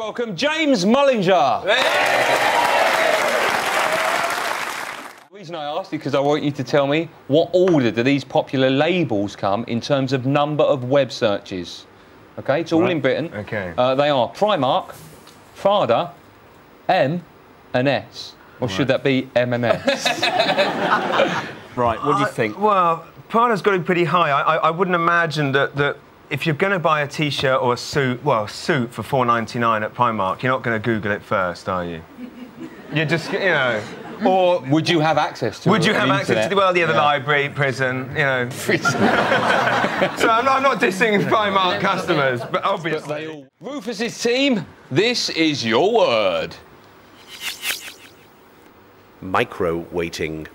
welcome James Mullinger. The reason I asked is because I want you to tell me what order do these popular labels come in terms of number of web searches. OK, it's all in Britain. OK. They are Primark, Prada, M and S. Or should that be M and S? Right, what do you think? Well, Prada's got to be pretty high. I wouldn't imagine that if you're going to buy a T-shirt or a suit, well, a suit for £4.99 at Primark, you're not going to Google it first, are you? You're just, you know... Or would you have access to? Would you have access to the library, prison, you know? So I'm not dissing Primark customers, but obviously. Rufus's team, this is your word. Micro-weighting.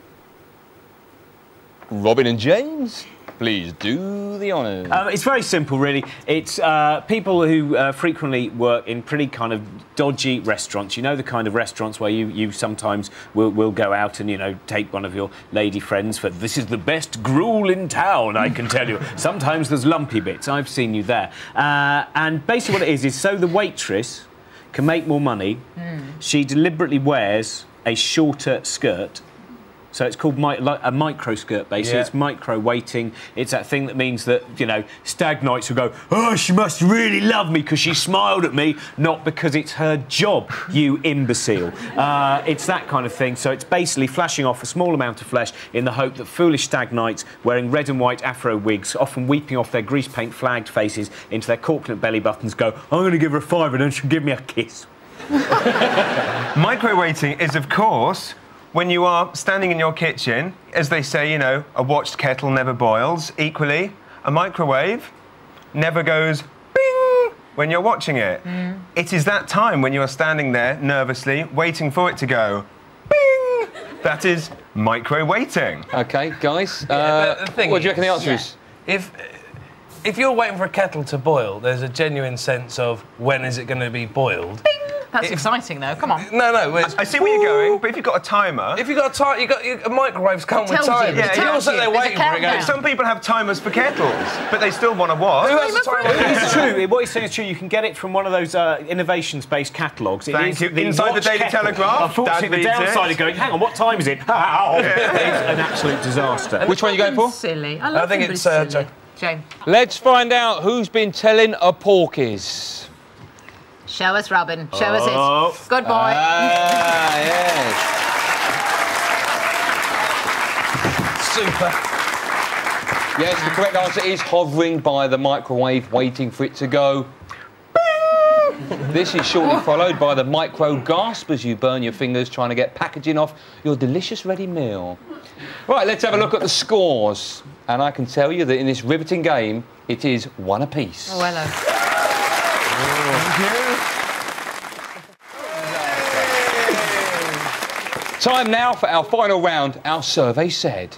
Robin and James, please do the honours. It's very simple, really. It's people who frequently work in pretty kind of dodgy restaurants. You know, the kind of restaurants where you sometimes will go out and, you know, take one of your lady friends for, this is the best gruel in town, I can tell you. Sometimes there's lumpy bits. I've seen you there. And basically what it is so the waitress can make more money. She deliberately wears a shorter skirt. So it's called like a micro skirt, basically. It's micro-weighting. It's that thing that means that, you know, stag nights will go, oh, she must really love me because she smiled at me, not because it's her job, you imbecile. It's that kind of thing. So it's basically flashing off a small amount of flesh in the hope that foolish stag knights wearing red and white afro wigs, often weeping off their grease paint flagged faces into their corpulent belly buttons, go, I'm going to give her a £5 and she'll give me a kiss. Micro-weighting is, of course, when you are standing in your kitchen, as they say, you know, a watched kettle never boils. Equally, a microwave never goes bing when you're watching it. It is that time when you are standing there nervously, waiting for it to go bing. That is micro-weighting. OK, guys, the thing what do you reckon the answer is? If you're waiting for a kettle to boil, there's a genuine sense of when is it going to be boiled. Bing! That's exciting, though. Come on. No. I see where you're going, but if you've got a timer... If you've got a timer, microwaves come with time. You're sitting there waiting for it. Going, some people have timers for kettles, but they still want to watch. Who has a timer? It's true. What he's saying is true. You can get it from one of those innovations-based catalogues. Thank you. Inside the Daily Telegraph. Unfortunately, the downside of going, hang on, what time is it? It's an absolute disaster. Which one are you going for? Silly. I think it's James. Let's find out who's been telling a porkies. Show us, Robin. Show us it. Good boy. Yes. Super. Yes, the correct answer is hovering by the microwave, waiting for it to go. This is shortly followed by the micro gasp as you burn your fingers trying to get packaging off your delicious ready meal. Right, let's have a look at the scores. And I can tell you that in this riveting game, it is one apiece. Oh, hello. Time now for our final round, our survey said.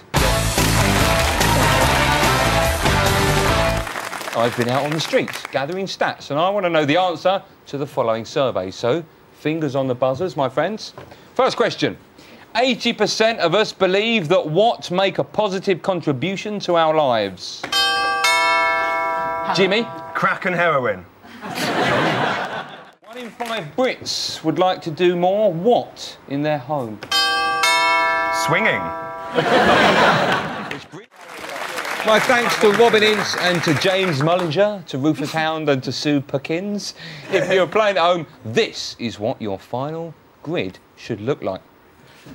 I've been out on the streets gathering stats and I want to know the answer to the following survey. So, fingers on the buzzers, my friends. First question. 80% of us believe that what make a positive contribution to our lives? Jimmy? Crack and heroin. 1 in 5 Brits would like to do more what in their home? Swinging. My thanks to Robin Ince and to James Mullinger, to Rufus Hound and to Sue Perkins. If you're playing at home, this is what your final grid should look like.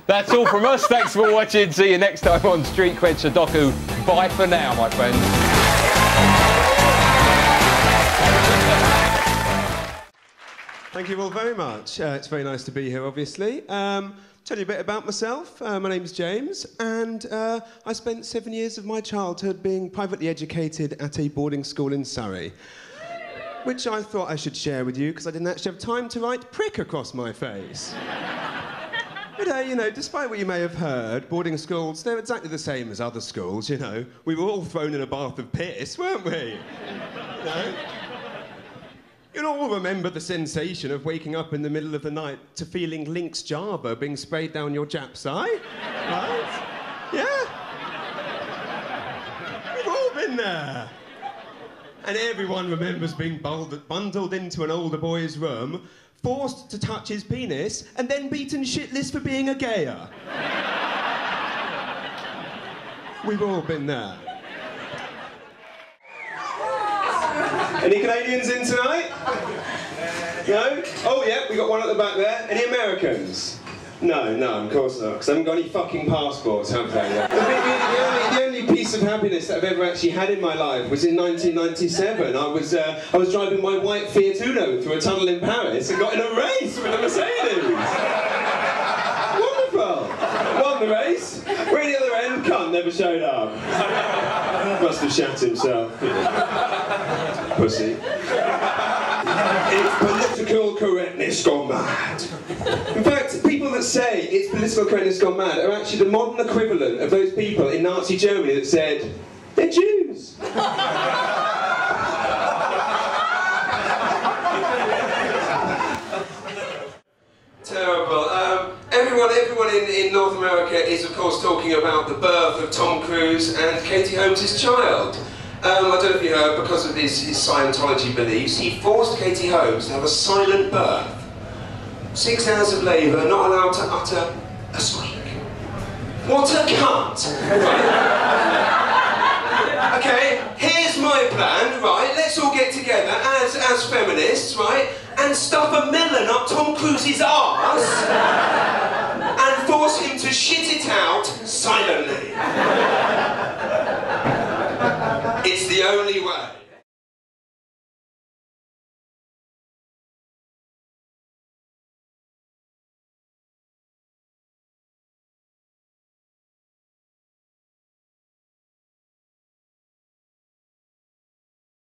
That's all from us. Thanks for watching. See you next time on Street Cred Sudoku. Bye for now, my friends. Thank you all very much. It's very nice to be here, obviously. Tell you a bit about myself. My name's James, and I spent 7 years of my childhood being privately educated at a boarding school in Surrey, which I thought I should share with you because I didn't actually have time to write prick across my face. But, you know, despite what you may have heard, boarding schools, they're exactly the same as other schools, you know. We were all thrown in a bath of piss, weren't we? You know? You'll all remember the sensation of waking up in the middle of the night to feeling Lynx Java being sprayed down your Jap's eye, right? Yeah? We've all been there. And everyone remembers being bundled into an older boy's room, forced to touch his penis, and then beaten shitless for being a gayer. We've all been there. Any Canadians in tonight? No? Oh yeah, we got one at the back there. Any Americans? No, of course not, because I haven't got any fucking passports, have they? The only piece of happiness that I've ever actually had in my life was in 1997. I was driving my white Fiat Uno through a tunnel in Paris and got in a race with a Mercedes. Wonderful! Won the race. We're at the other end, cunt never showed up. Must have shat himself. Pussy. It's political correctness gone mad. In fact, people that say it's political correctness gone mad are actually the modern equivalent of those people in Nazi Germany that said, they're Jews. Terrible. Everyone in North America is, of course, talking about the birth of Tom Cruise and Katie Holmes' child. I don't know if you heard, because of his Scientology beliefs, he forced Katie Holmes to have a silent birth. 6 hours of labour, not allowed to utter a squeak. What a cunt! Right. Okay, here's my plan, right? Let's all get together as feminists, right? And stuff a melon up Tom Cruise's arse.